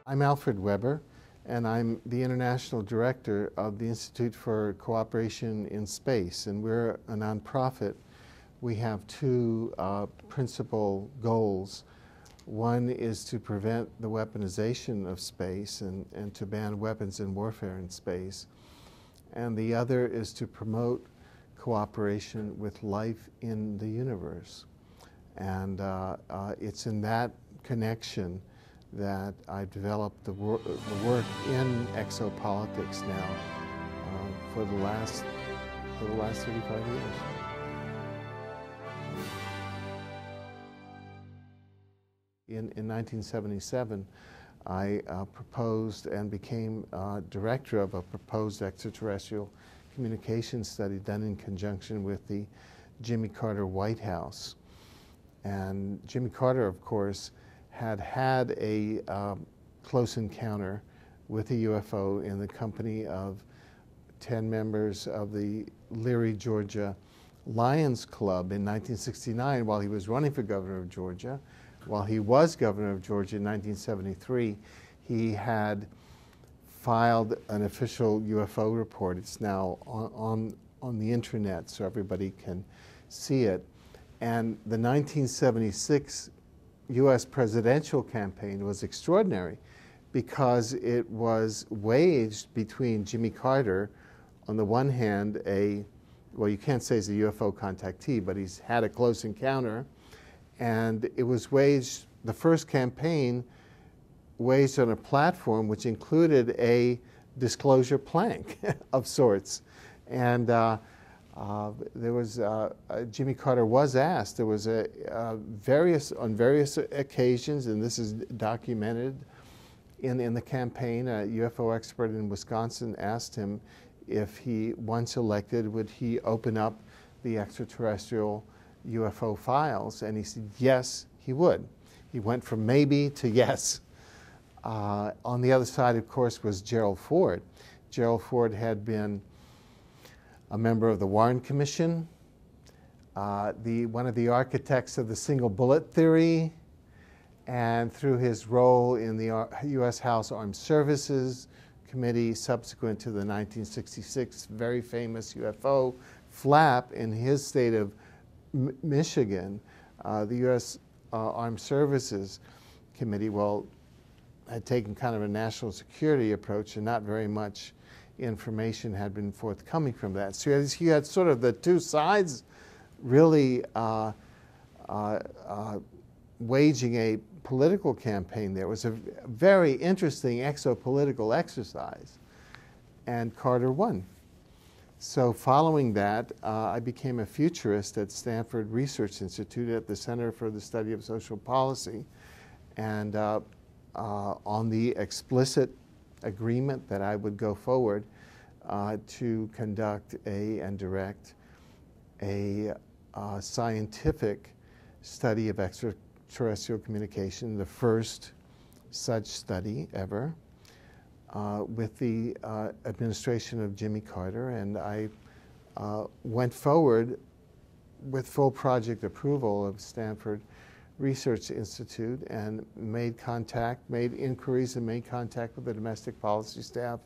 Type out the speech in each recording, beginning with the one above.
I'm Alfred Webre, and I'm the International Director of the Institute for Cooperation in Space, and we're a nonprofit. We have two principal goals. One is to prevent the weaponization of space and to ban weapons and warfare in space. And the other is to promote cooperation with life in the universe. And it's in that connection that I've developed the work in exopolitics now for the last 35 years. In 1977, I proposed and became director of a proposed extraterrestrial communication study done in conjunction with the Jimmy Carter White House. And Jimmy Carter, of course, had a close encounter with a UFO in the company of 10 members of the Leary, Georgia Lions Club in 1969 while he was running for governor of Georgia. While he was governor of Georgia in 1973, he had filed an official UFO report. It's now on the internet so everybody can see it. And the 1976 U.S. presidential campaign was extraordinary because it was waged between Jimmy Carter, on the one hand, well, you can't say he's a UFO contactee, but he's had a close encounter, and it was waged, the first campaign waged on a platform which included a disclosure plank of sorts. And there was Jimmy Carter was asked. There was on various occasions, and this is documented in the campaign. A UFO expert in Wisconsin asked him if he, once elected, would he open up the extraterrestrial UFO files, and he said yes, he would. He went from maybe to yes. On the other side, of course, was Gerald Ford. Gerald Ford had been a member of the Warren Commission, one of the architects of the single bullet theory, and through his role in the U.S. House Armed Services Committee subsequent to the 1966 very famous UFO flap in his state of Michigan, the U.S. Armed Services Committee, had taken kind of a national security approach, and not very much information had been forthcoming from that. So you had sort of the two sides really waging a political campaign there. It was a very interesting exopolitical exercise, and Carter won. So following that, I became a futurist at Stanford Research Institute at the Center for the Study of Social Policy, and on the explicit agreement that I would go forward to conduct and direct a scientific study of extraterrestrial communication, the first such study ever, with the administration of Jimmy Carter. And I went forward with full project approval of Stanford Research Institute and made inquiries and made contact with the domestic policy staff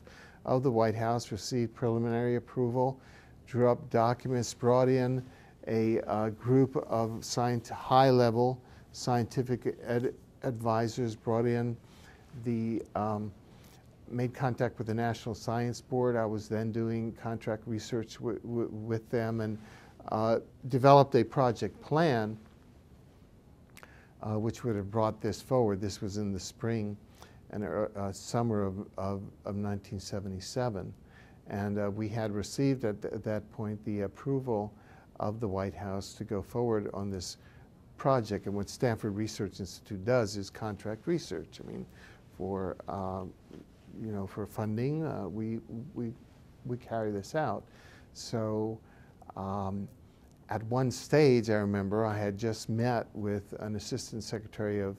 of the White House, received preliminary approval, drew up documents, brought in a group of high-level scientific advisors, brought in made contact with the National Science Board. I was then doing contract research with them, and developed a project plan which would have brought this forward. This was in the spring and summer of 1977. And we had received at that point the approval of the White House to go forward on this project. And what Stanford Research Institute does is contract research. I mean, for funding, we carry this out. So at one stage, I remember I had just met with an Assistant Secretary of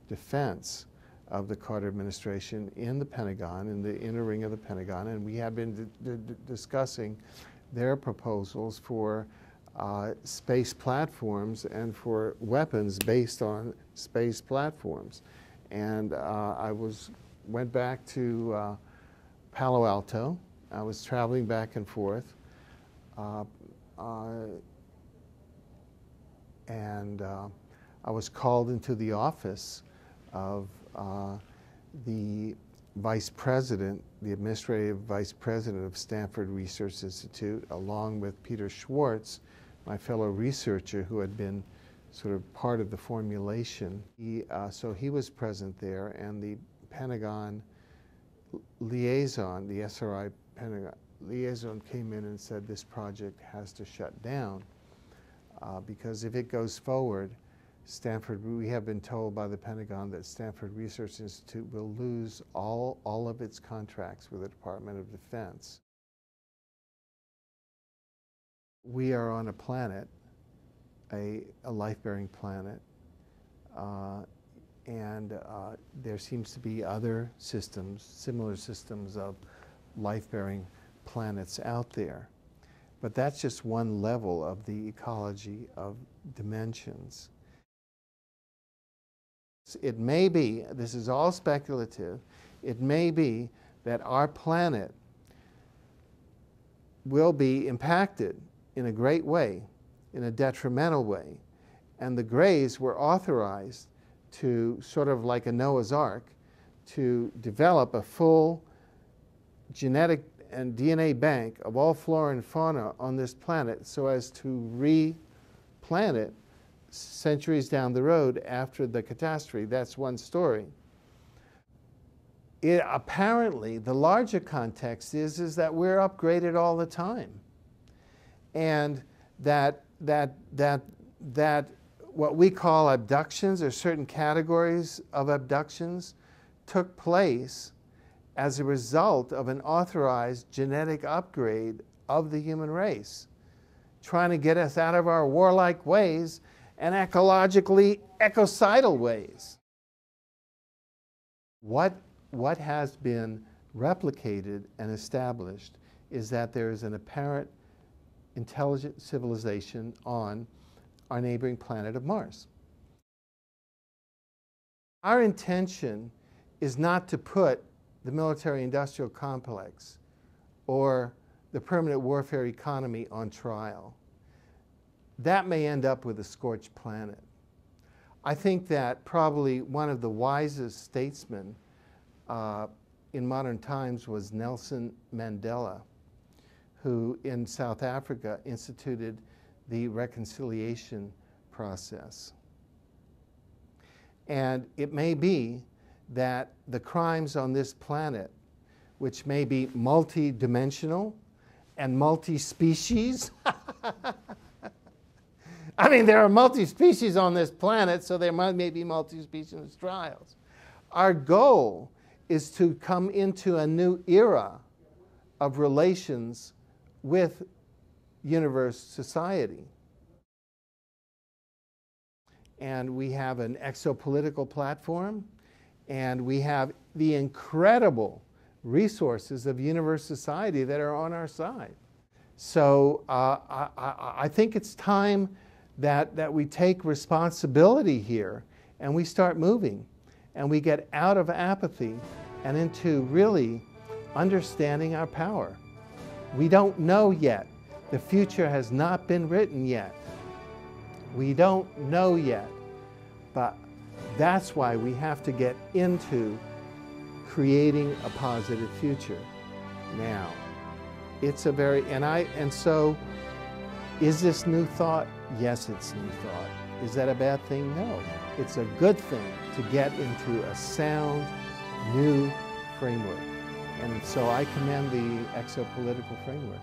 Defense of the Carter administration in the Pentagon, in the inner ring of the Pentagon, and we had been discussing their proposals for space platforms and for weapons based on space platforms. And I was went back to Palo Alto. I was traveling back and forth. And I was called into the office of the vice president, the administrative vice president of Stanford Research Institute, along with Peter Schwartz, my fellow researcher who had been sort of part of the formulation. So he was present there, and the Pentagon liaison, the SRI Pentagon liaison, came in and said this project has to shut down because if it goes forward, Stanford, we have been told by the Pentagon that Stanford Research Institute will lose all of its contracts with the Department of Defense. We are on a planet, a life-bearing planet, and there seems to be other systems, similar systems of life-bearing planets out there. But that's just one level of the ecology of dimensions. It may be, this is all speculative, it may be that our planet will be impacted in a great way, in a detrimental way. And the Greys were authorized to, sort of like a Noah's Ark, to develop a full genetic and DNA bank of all flora and fauna on this planet so as to replant it centuries down the road after the catastrophe. That's one story. Apparently, the larger context is that we're upgraded all the time. And that what we call abductions, or certain categories of abductions, took place as a result of an authorized genetic upgrade of the human race, trying to get us out of our warlike ways and ecologically ecocidal ways. What has been replicated and established is that there is an apparent intelligent civilization on our neighboring planet of Mars. Our intention is not to put the military-industrial complex or the permanent warfare economy on trial. That may end up with a scorched planet. I think that probably one of the wisest statesmen in modern times was Nelson Mandela, who in South Africa instituted the reconciliation process. And it may be that the crimes on this planet, which may be multi-dimensional and multi-species, I mean, there are multi-species on this planet, so there may be multi-species trials. Our goal is to come into a new era of relations with universe society. And we have an exopolitical platform, and we have the incredible resources of universe society that are on our side. So I think it's time that we take responsibility here and we start moving and we get out of apathy and into really understanding our power. We don't know yet. The future has not been written yet. We don't know yet. But that's why we have to get into creating a positive future now. It's a very, and so is this new thought? Yes, it's new thought. Is that a bad thing? No. It's a good thing to get into a sound, new framework. And so I commend the exopolitical framework.